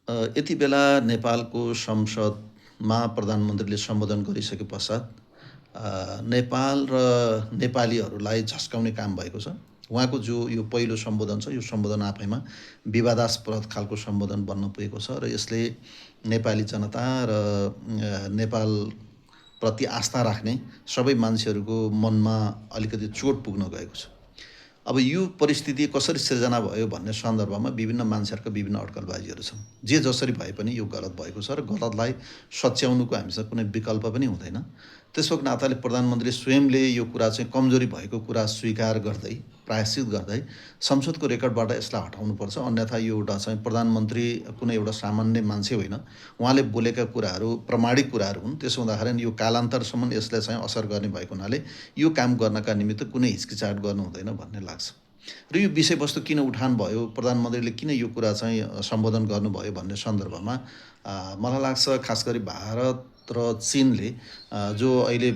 यति बेला नेपालको संसदमा प्रधानमन्त्रीले सम्बोधन गरिसके पश्चात नेपाल र नेपालीहरूलाई झस्काउने काम भएको छ। उहाँको जो यो पहिलो सम्बोधन छ, यो सम्बोधन आफैमा विवादास्पद खालको सम्बोधन बन्न पुगेको छ र यसले नेपाली जनता र नेपालप्रति आस्था राख्ने सबै मान्छेहरूको मनमा अलिकति चोट पुग्न गएको छ। अब यो परिस्थिति कसरी सिर्जना भयो भन्ने सन्दर्भमा विभिन्न मान्छेहरूका विभिन्न अड्कलबाजीहरू छन्। जे जसरी भए पनि यो गलत भएको छ र गलतलाई सच्याउनुको हामीसँग कुनै विकल्प पनि हुँदैन। त्यसको नाताले प्रधानमन्त्री स्वयंले यो कुरा चाहिँ कमजोरी भएको कुरा स्वीकार गर्दै, प्रायश्चित गर्दै संसदको रेकर्डबाट यसलाई हटाउनुपर्छ। अन्यथा यो एउटा चाहिँ प्रधानमन्त्री कुनै एउटा सामान्य मान्छे होइन। उहाँले बोलेका कुराहरू प्रामाणिक कुराहरू हुन्। त्यसो हुँदाखेरि यो कालान्तरसम्म यसले चाहिँ असर गर्ने भएको हुनाले यो काम गर्नका निमित्त कुनै हिचकिचाहट गर्नु हुँदैन भन्ने लाग्छ। र यो विषयवस्तु किन उठान भयो, प्रधानमन्त्रीले किन यो कुरा चाहिँ सम्बोधन गर्नुभयो भन्ने सन्दर्भमा मलाई लाग्छ खास गरी भारत र चीनले जो अहिले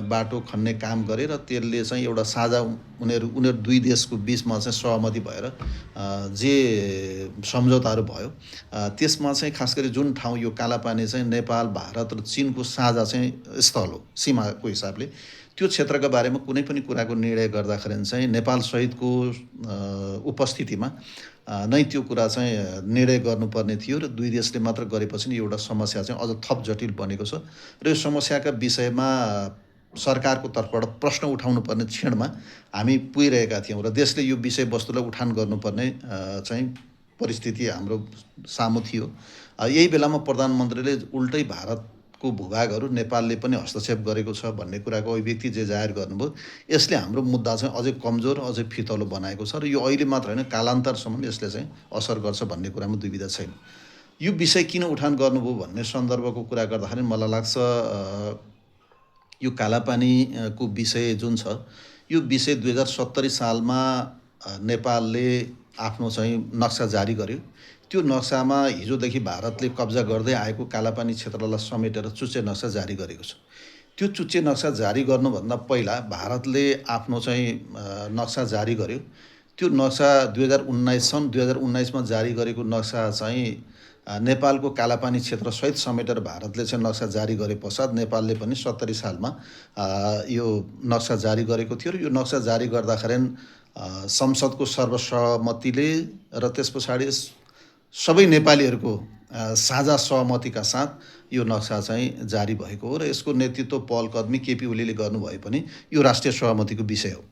बाटो खन्ने काम गरे र त्यसले चाहिँ एउटा साझा उनीहरू दुई देशको बिचमा चाहिँ सहमति भएर जे सम्झौताहरू भयो त्यसमा चाहिँ खास गरी जुन ठाउँ यो कालापानी चाहिँ नेपाल, भारत र चीनको साझा चाहिँ स्थल हो सीमाको हिसाबले, त्यो क्षेत्रका बारेमा कुनै पनि कुराको निर्णय गर्दाखेरि चाहिँ नेपाल सहितको उपस्थितिमा नै त्यो कुरा चाहिँ निर्णय गर्नुपर्ने थियो र दुई देशले मात्र गरेपछि नि एउटा समस्या चाहिँ अझ थप जटिल बनेको छ। र यो समस्याका विषयमा सरकारको तर्फबाट प्रश्न उठाउनु पर्ने क्षणमा हामी पुगिरहेका थियौँ र देशले यो विषयवस्तुलाई उठान गर्नुपर्ने चाहिँ परिस्थिति हाम्रो सामु थियो। यही बेलामा प्रधानमन्त्रीले उल्टै भारतको भूभागहरू नेपालले पनि हस्तक्षेप गरेको छ भन्ने कुराको अभिव्यक्ति जे जाहेर गर्नुभयो, यसले हाम्रो मुद्दा चाहिँ अझै कमजोर, अझै फितलो बनाएको छ र यो अहिले मात्र होइन कालान्तरसम्म यसले चाहिँ असर गर्छ भन्ने कुरामा दुविधा छैन। यो विषय किन उठान गर्नुभयो भन्ने सन्दर्भको कुरा गर्दाखेरि मलाई लाग्छ यो कालापानीको विषय जुन छ, यो विषय 2070 सालमा नेपालले आफ्नो चाहिँ नक्सा जारी गर्यो। त्यो नक्सामा हिजोदेखि भारतले कब्जा गर्दै आएको कालापानी क्षेत्रलाई समेटेर चुच्चे नक्सा जारी गरेको छ। त्यो चुच्चे नक्सा जारी गर्नुभन्दा पहिला भारतले आफ्नो चाहिँ नक्सा जारी गर्यो। त्यो नक्सा 2019मा जारी गरेको नक्सा चाहिँ नेपालको कालापानी क्षेत्रसहित समेटेर भारतले चाहिँ नक्सा जारी गरे पश्चात नेपालले पनि 70 सालमा यो नक्सा जारी गरेको थियो र यो नक्सा जारी गर्दाखेरि संसदको सर्वसम्मतिले र त्यस पछाडि सबै नेपालीहरूको साझा सहमतिका साथ यो नक्सा चाहिँ जारी भएको हो र यसको नेतृत्व पहल कदमी केपी ओलीले गर्नुभए पनि यो राष्ट्रिय सहमतिको विषय हो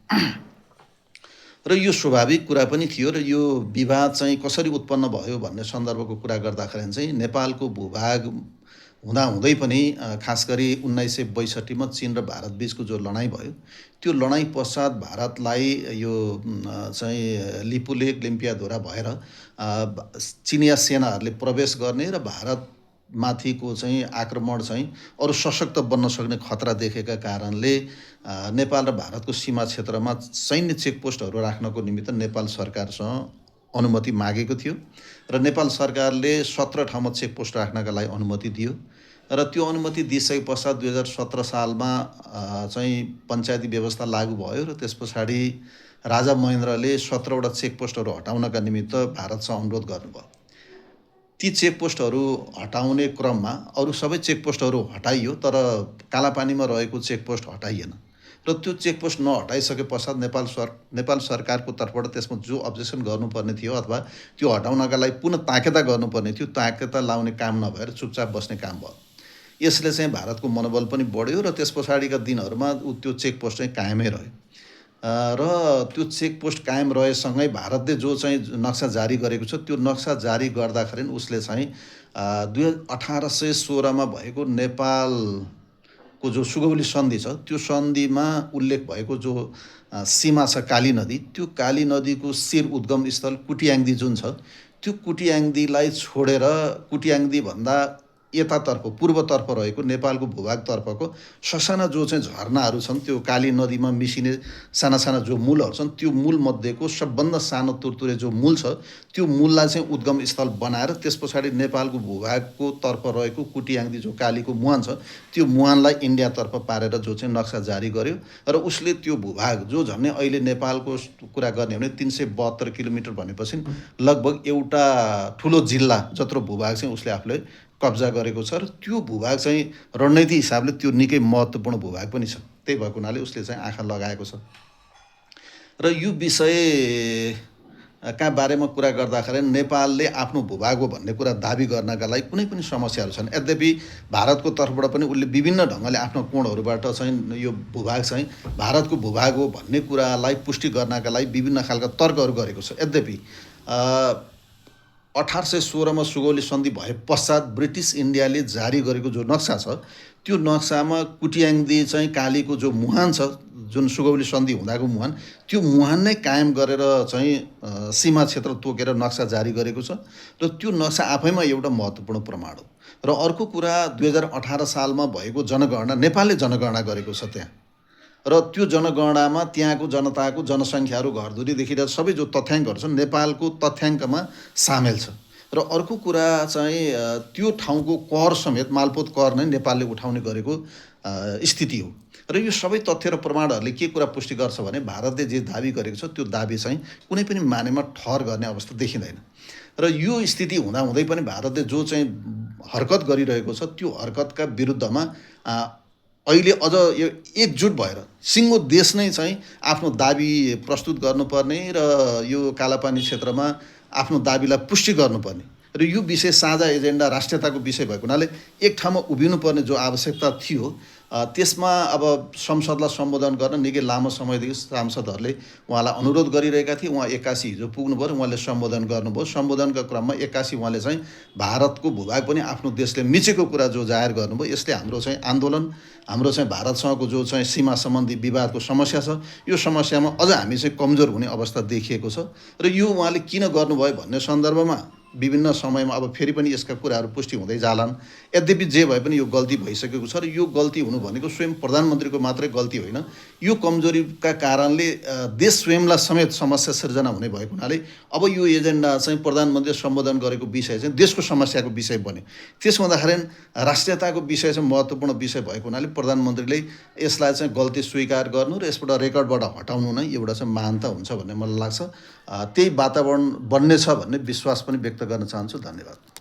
र यो स्वाभाविक कुरा पनि थियो। र यो विवाद चाहिँ कसरी उत्पन्न भयो भन्ने सन्दर्भको कुरा गर्दाखेरि चाहिँ नेपालको भूभाग हुँदाहुँदै पनि खास गरी 1962मा चीन र भारत बीचको जो लडाइँ भयो, त्यो लडाइँ पश्चात भारतलाई यो चाहिँ लिपुलेख लिम्पियाधुरा भएर चिनिया सेनाहरूले प्रवेश गर्ने र भारतमाथिको चाहिँ आक्रमण चाहिँ अरू सशक्त बन्न सक्ने खतरा देखेका कारणले नेपाल र भारतको सीमा क्षेत्रमा सैन्य चेकपोस्टहरू राख्नको निमित्त नेपाल सरकारसँग अनुमति मागेको थियो र नेपाल सरकारले 17 ठाउँमा चेकपोस्ट राख्नका लागि अनुमति दियो र त्यो अनुमति दिइसके पश्चात 2017 सालमा चाहिँ पञ्चायती व्यवस्था लागू भयो र त्यस पछाडि राजा महेन्द्रले 17वटा चेकपोस्टहरू हटाउनका निमित्त भारतसँग अनुरोध गर्नुभयो। ती चेकपोस्टहरू हटाउने क्रममा अरू सबै चेकपोस्टहरू हटाइयो तर कालापानीमा रहेको चेकपोस्ट हटाइएन र त्यो चेकपोस्ट नहटाइसके पश्चात नेपाल सरकारको तर्फबाट त्यसमा जो अब्जेक्सन गर्नुपर्ने थियो अथवा त्यो हटाउनका लागि पुनः ताकेता गर्नुपर्ने थियो, ताकेता लाउने काम नभएर चुपचाप बस्ने काम भयो। यसले चाहिँ भारतको मनोबल पनि बढ्यो र त्यस पछाडिका दिनहरूमा त्यो चेकपोस्ट चाहिँ कायमै रह्यो र त्यो चेकपोस्ट कायम रहेसँगै भारतले जो चाहिँ नक्सा जारी गरेको छ, त्यो नक्सा जारी गर्दाखेरि उसले चाहिँ 1816मा भएको नेपालको जो सुगौली सन्धि छ, त्यो सन्धिमा उल्लेख भएको जो सीमा छ काली नदी, त्यो काली नदीको शिर उद्गम स्थल कुटियाङ्दी जुन छ, त्यो कुटियाङ्दीलाई छोडेर कुटियाङ्दी भन्दा यतातर्फ पूर्वतर्फ रहेको नेपालको भूभागतर्फको ससाना जो चाहिँ झरनाहरू छन् त्यो काली नदीमा मिसिने साना साना जो मूलहरू छन् त्यो मूलमध्येको सबभन्दा सानो तुरतुरे जो मूल छ त्यो मूललाई चाहिँ उद्गम स्थल बनाएर त्यस पछाडि नेपालको भूभागको तर्फ रहेको कुटियाङ्दी जो कालीको मुहान छ त्यो मुहानलाई इन्डियातर्फ पारेर जो चाहिँ नक्सा जारी गर्यो र उसले त्यो भूभाग जो झन्डै अहिले नेपालको कुरा गर्ने हो भने 372 किलोमिटर भनेपछि लगभग एउटा ठुलो जिल्ला जत्रो भूभाग चाहिँ उसले आफूले कब्जा गरेको छ र त्यो भूभाग चाहिँ रणनीति हिसाबले त्यो निकै महत्त्वपूर्ण भूभाग पनि छ। त्यही भएको हुनाले उसले चाहिँ आँखा लगाएको छ र यो विषय का बारेमा कुरा गर्दाखेरि नेपालले आफ्नो भूभाग हो भन्ने कुरा दाबी गर्नका लागि कुनै पनि समस्याहरू छन्। यद्यपि भारतको तर्फबाट पनि उसले विभिन्न ढङ्गले आफ्नो कोणहरूबाट चाहिँ यो भूभाग चाहिँ भारतको भूभाग हो भन्ने कुरालाई पुष्टि गर्नका लागि विभिन्न खालका तर्कहरू गरेको छ। यद्यपि 1816 मा सुगौली सन्धि भए पश्चात ब्रिटिस इन्डियाले जारी गरेको जो नक्सा छ त्यो नक्सामा कुटियाङ्दी चाहिँ कालीको जो मुहान छ जुन सुगौली सन्धि हुँदाको मुहान त्यो मुहान नै कायम गरेर चाहिँ सीमा क्षेत्र तोकेर नक्सा जारी गरेको छ र त्यो नक्सा आफैमा एउटा महत्त्वपूर्ण प्रमाण हो। र अर्को कुरा 2018 सालमा भएको जनगणना नेपालले जनगणना गरेको छ त्यहाँ र त्यो जनगणनामा त्यहाँको जनताको जनसङ्ख्याहरू घरधुरीदेखि लिएर सबै जो तथ्याङ्कहरू छन् नेपालको तथ्याङ्कमा सामेल छ। र अर्को कुरा चाहिँ त्यो ठाउँको कर समेत मालपोत कर नै नेपालले उठाउने गरेको स्थिति हो। र यो सबै तथ्य र प्रमाणहरूले के कुरा पुष्टि गर्छ भने भारतले जे दाबी गरेको छ त्यो दाबी चाहिँ कुनै पनि मानेमा ठहर गर्ने अवस्था देखिँदैन। र यो स्थिति हुँदाहुँदै पनि भारतले जो चाहिँ हरकत गरिरहेको छ त्यो हरकतका विरुद्धमा अहिले अझ यो एकजुट भएर सिङ्गो देश नै चाहिँ आफ्नो दाबी प्रस्तुत गर्नुपर्ने र यो कालापानी क्षेत्रमा आफ्नो दाबीलाई पुष्टि गर्नुपर्ने र यो विषय साझा एजेन्डा राष्ट्रियताको विषय भएको हुनाले एक ठाउँमा उभिनुपर्ने जो आवश्यकता थियो त्यसमा अब संसदलाई सम्बोधन गर्न निकै लामो समयदेखि सांसदहरूले उहाँलाई अनुरोध गरिरहेका थिए। उहाँ 81 हिजो पुग्नुभयो र उहाँले सम्बोधन गर्नुभयो। सम्बोधनका क्रममा 81 उहाँले चाहिँ भारतको भूभाग पनि आफ्नो देशले मिचेको कुरा जो जाहेर गर्नुभयो यसले हाम्रो चाहिँ आन्दोलन हाम्रो चाहिँ भारतसँगको जो चाहिँ सीमा सम्बन्धी विवादको समस्या छ यो समस्यामा अझ हामी चाहिँ कमजोर हुने अवस्था देखिएको छ। र यो उहाँले किन गर्नुभयो भन्ने सन्दर्भमा विभिन्न समयमा अब फेरि पनि यसका कुराहरू पुष्टि हुँदै जालान्। यद्यपि जे भए पनि यो गल्ती भइसकेको छ र यो गल्ती हुनु भनेको स्वयं प्रधानमन्त्रीको मात्रै गल्ती होइन। यो कमजोरीका कारणले देश स्वयंलाई समेत समस्या सिर्जना हुने भएको हुनाले अब यो एजेन्डा चाहिँ प्रधानमन्त्रीले सम्बोधन गरेको विषय चाहिँ देशको समस्याको विषय बन्यो। त्यसो हुँदाखेरि राष्ट्रियताको विषय चाहिँ महत्त्वपूर्ण विषय भएको हुनाले प्रधानमन्त्रीले यसलाई चाहिँ गल्ती स्वीकार गर्नु र यसबाट रेकर्डबाट हटाउनु नै एउटा चाहिँ महानता हुन्छ भन्ने मलाई लाग्छ। त्यही वातावरण बन्नेछ भन्ने विश्वास पनि व्यक्त गर्न चाहन्छु। धन्यवाद।